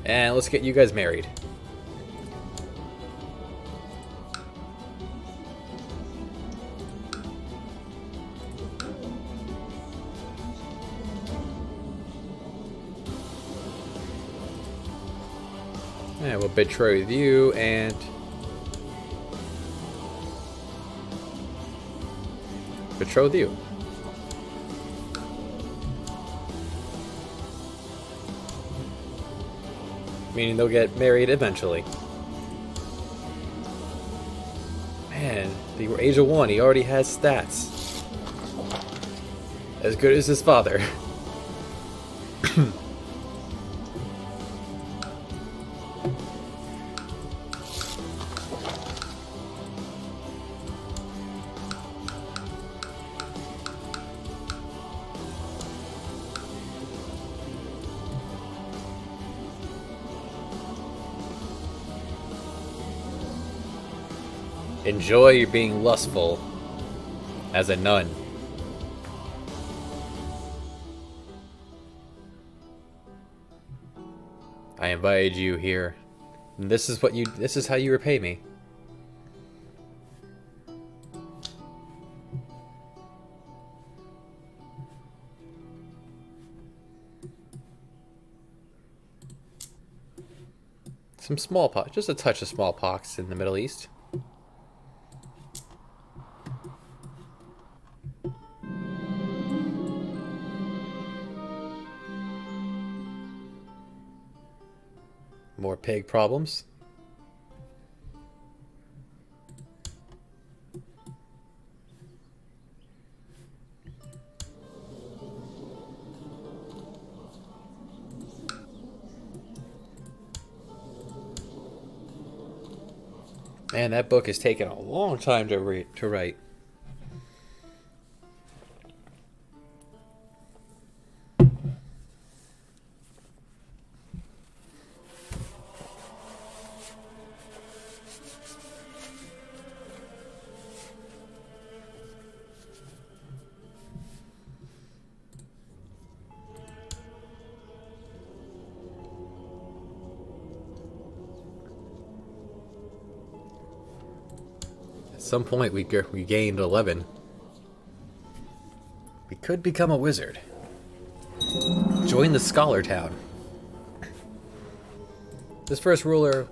And let's get you guys married. And we'll betroth you and... betroth you. Meaning they'll get married eventually. Man, the age of 1, he already has stats. As good as his father. Enjoy being lustful as a nun. I invited you here. And this is how you repay me. Some smallpox, just a touch of smallpox in the Middle East. More pig problems. Man, that book has taken a long time to write. At some point we gained 11. We could become a wizard. Join the Scholar Town. This first ruler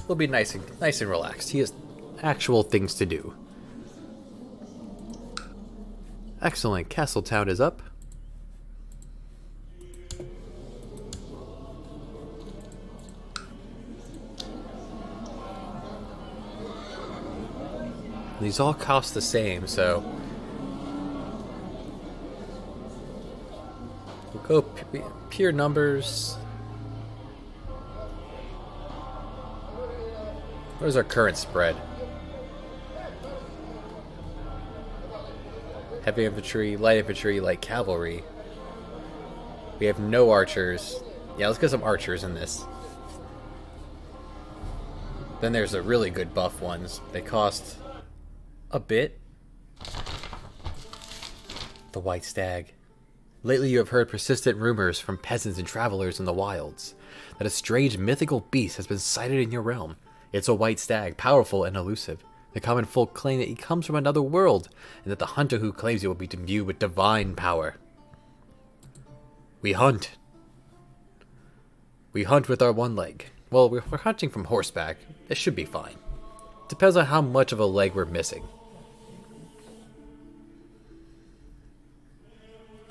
will be nice and relaxed. He has actual things to do. Excellent. Castle Town is up. These all cost the same, so we'll go pure numbers. What is our current spread? Heavy infantry, light cavalry. We have no archers. Yeah, let's get some archers in this. Then there's the really good buff ones. They cost a bit. The White Stag. Lately you have heard persistent rumors from peasants and travelers in the wilds that a strange mythical beast has been sighted in your realm. It's a white stag, powerful and elusive. The common folk claim that he comes from another world, and that the hunter who claims it will be imbued with divine power. We hunt. We hunt with our one leg. Well, we're hunting from horseback. It should be fine. Depends on how much of a leg we're missing.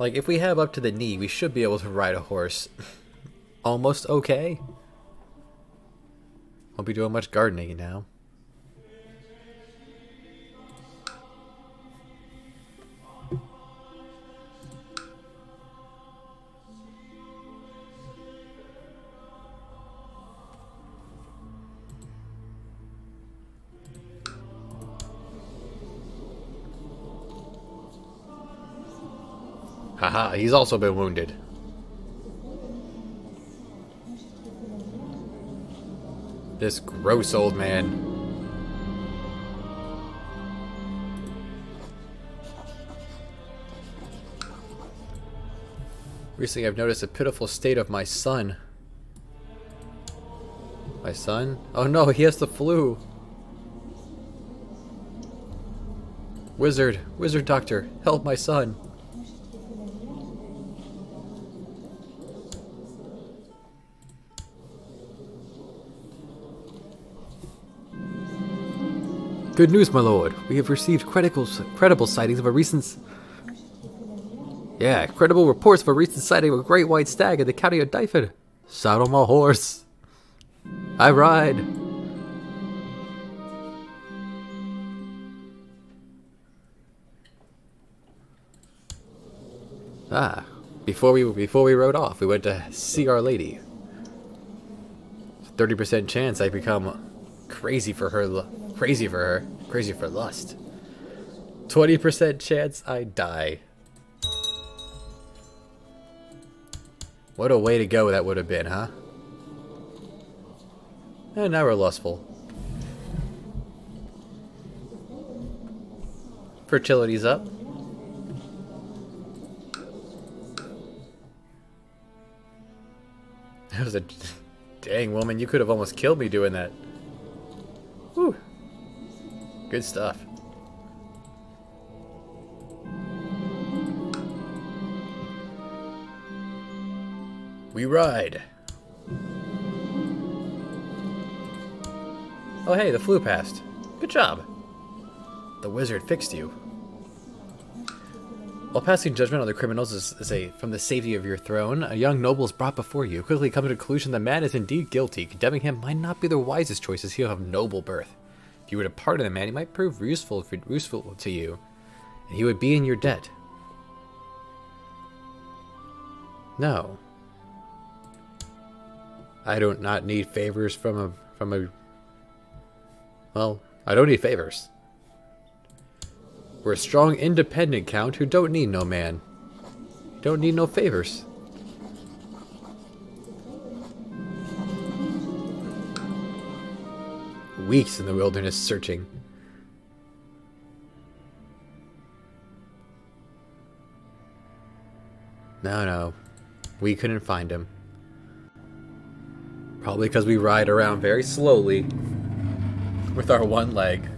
Like, if we have up to the knee, we should be able to ride a horse almost okay. Won't be doing much gardening now. Haha, he's also been wounded. This gross old man. Recently I've noticed a pitiful state of my son. My son? Oh no, he has the flu. Wizard doctor, help my son. Good news, my lord. We have received credible sightings of a recent... Yeah, credible reports of a recent sighting of a great white stag in the county of Dyfed. Saddle my horse. I ride. Ah, before we rode off, we went to see Our Lady. 30% chance I become crazy for her. Crazy for lust. 20% chance I die. What a way to go that would have been, huh? And now we're lustful. Fertility's up. That was a... Dang, woman, you could have almost killed me doing that. Whew. Good stuff. We ride. Oh hey, the flu passed. Good job. The wizard fixed you. While passing judgment on the criminals from the safety of your throne, a young noble is brought before you, quickly coming to the conclusion that man is indeed guilty. Condemning him might not be the wisest choice, as he'll have noble birth. If you were to pardon the man, he might prove useful to you, and he would be in your debt. No. I don't not need favors from a... Well, I don't need favors. We're a strong, independent count who don't need no man. Don't need no favors. Weeks in the wilderness searching. No. We couldn't find him. Probably because we ride around very slowly with our one leg.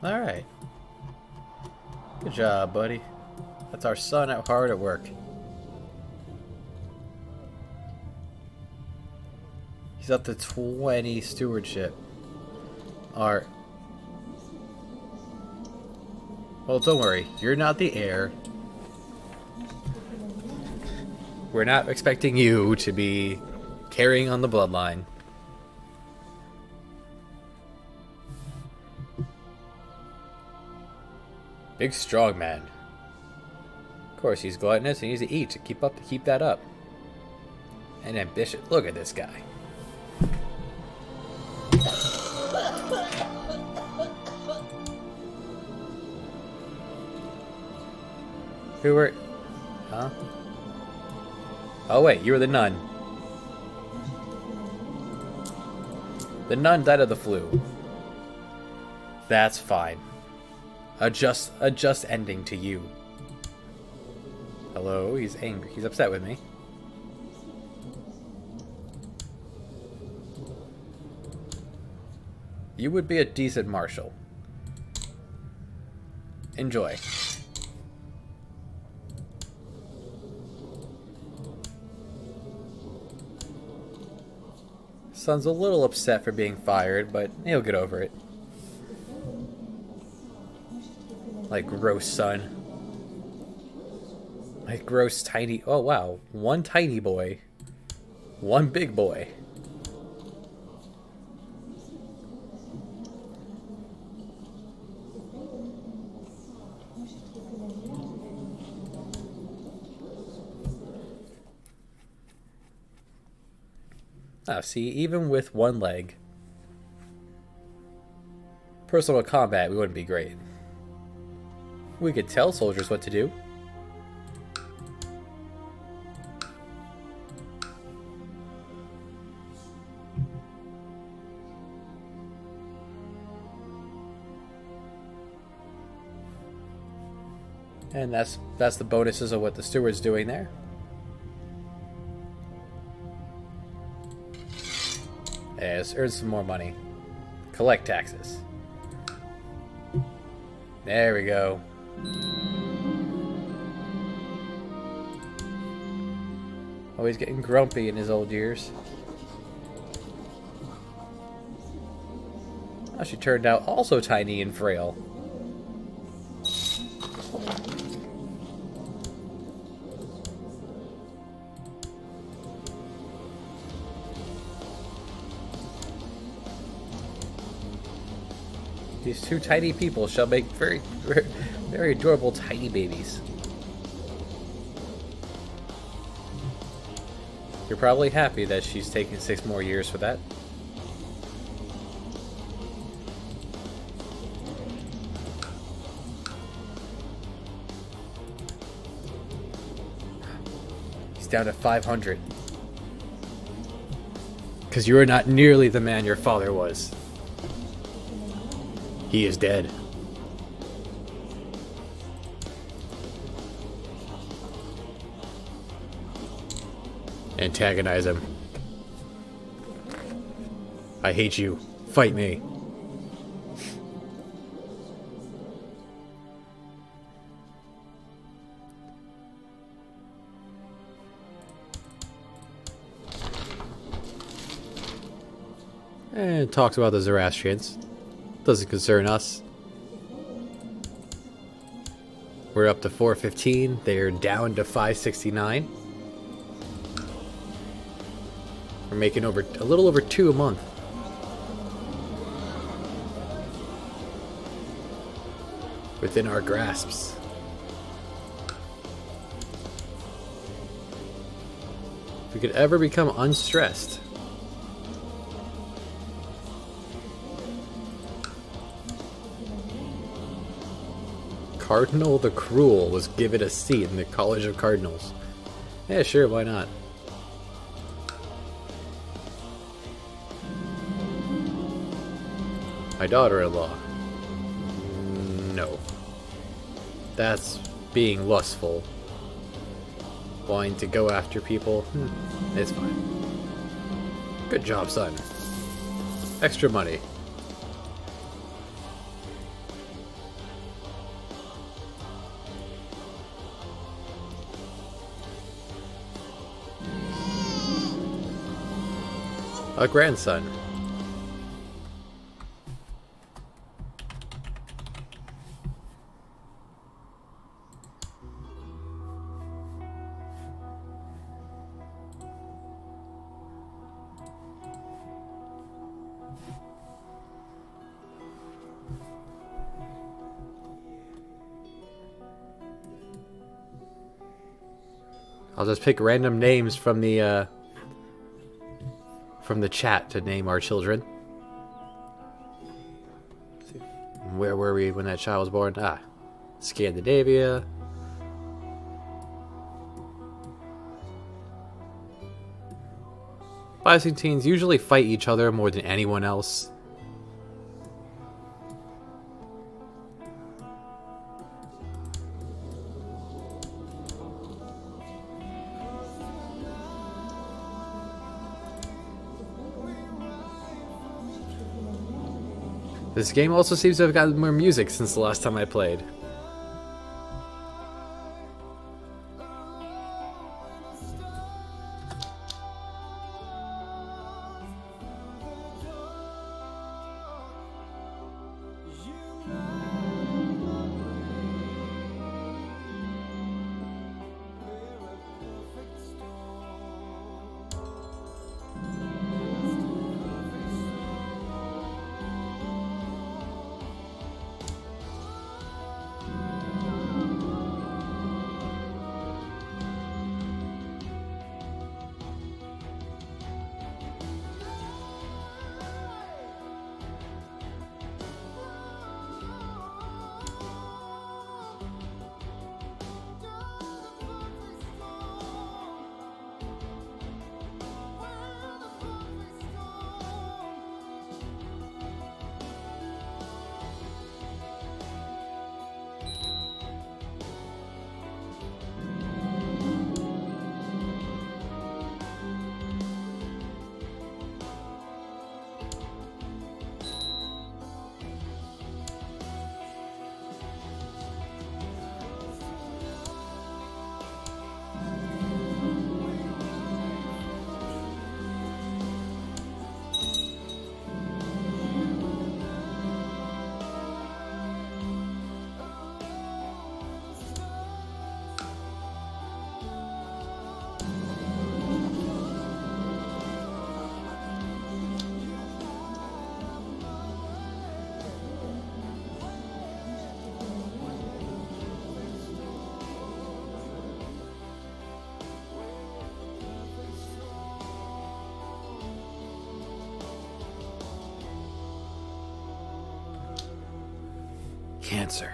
Alright. Good job, buddy. That's our son out hard at work. He's up to 20 stewardship. Art. Well, don't worry. You're not the heir. We're not expecting you to be carrying on the bloodline. Big strong man. Of course, he's gluttonous and he needs to eat to keep that up. And ambitious. Look at this guy. Who were? Huh? Oh wait, you were the nun. The nun died of the flu. That's fine. A just ending to you. Hello, he's angry. He's upset with me. You would be a decent marshal. Enjoy. Son's a little upset for being fired, but he'll get over it. Like gross son. Like gross tiny. Oh wow, one tiny boy, one big boy. Oh, see, even with one leg, personal combat, we wouldn't be great. We could tell soldiers what to do. And that's the bonuses of what the steward's doing there. Yeah, let's earn some more money. Collect taxes. There we go. Oh, he's getting grumpy in his old years. Oh, she turned out also tiny and frail. These two tiny people shall make very, very, very adorable tiny babies. You're probably happy that she's taking 6 more years for that. down to 500. Because you are not nearly the man your father was. He is dead. Antagonize him. I hate you. Fight me. And talks about the Zoroastrians. Doesn't concern us. We're up to 415. They're down to 569. We're making over a little over 2 a month. Within our grasps. If we could ever become unstressed. Cardinal the Cruel was given a seat in the College of Cardinals. Yeah, sure, why not? My daughter-in-law. No. That's being lustful. Wanting to go after people. It's fine. Good job, son. Extra money. A grandson. I'll just pick random names from the chat to name our children. Where were we when that child was born? Ah, Scandinavia. Byzantines usually fight each other more than anyone else. This game also seems to have gotten more music since the last time I played. Cancer.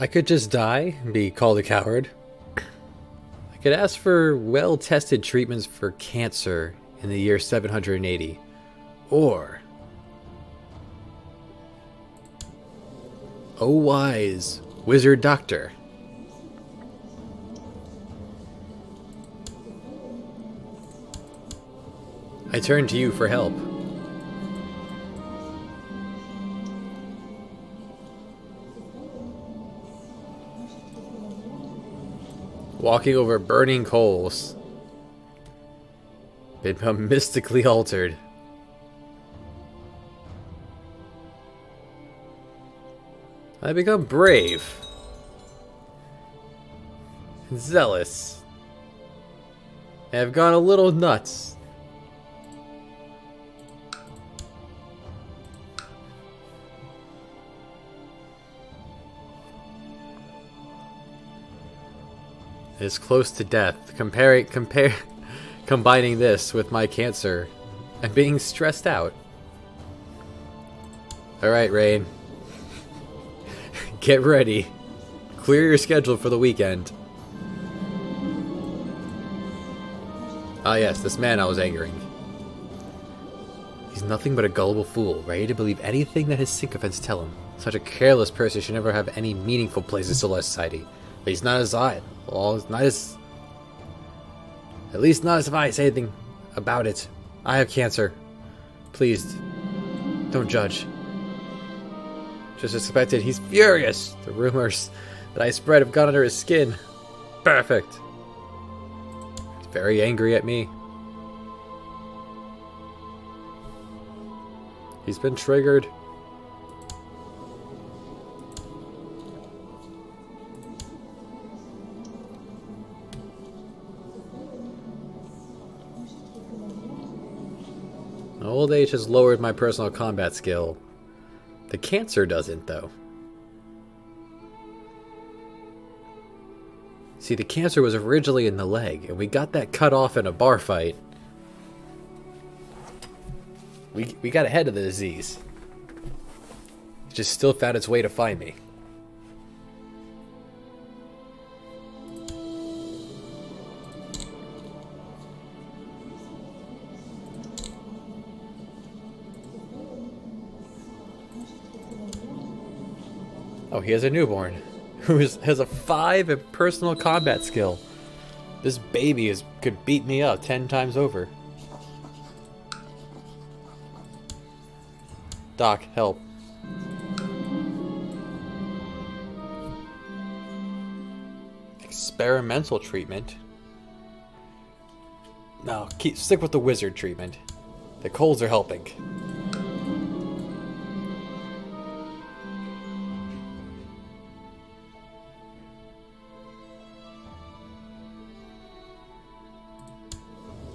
I could just die and be called a coward. I could ask for well-tested treatments for cancer in the year 780. Or... oh wise wizard doctor. I turn to you for help. Walking over burning coals. Become mystically altered. I become brave. And zealous. And I've gone a little nuts. It's close to death. Combining this with my cancer and being stressed out. Alright, Rain. Get ready. Clear your schedule for the weekend. Ah yes, this man I was angering. He's nothing but a gullible fool, ready to believe anything that his sycophants tell him. Such a careless person should never have any meaningful place in society. But he's not as I. Well, it's not as... at least not as if I say anything about it. I have cancer. Please, don't judge. Just as expected, he's furious. The rumors that I spread have got under his skin. Perfect. He's very angry at me. He's been triggered. Old age has lowered my personal combat skill. The cancer doesn't, though. See, the cancer was originally in the leg, and we got that cut off in a bar fight. We got ahead of the disease. It just still found its way to find me. Oh, he has a newborn who has a 5 in personal combat skill. This baby could beat me up 10 times over. Doc, help. Experimental treatment? No, stick with the wizard treatment. The colds are helping.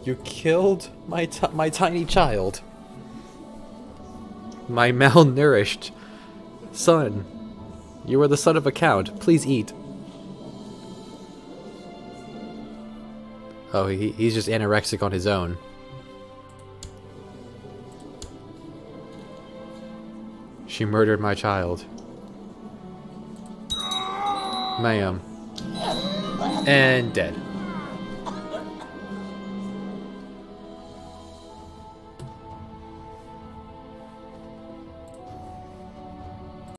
You killed my tiny child. My malnourished son. You are the son of a count. Please eat. Oh, he's just anorexic on his own. She murdered my child. Ma'am. And dead.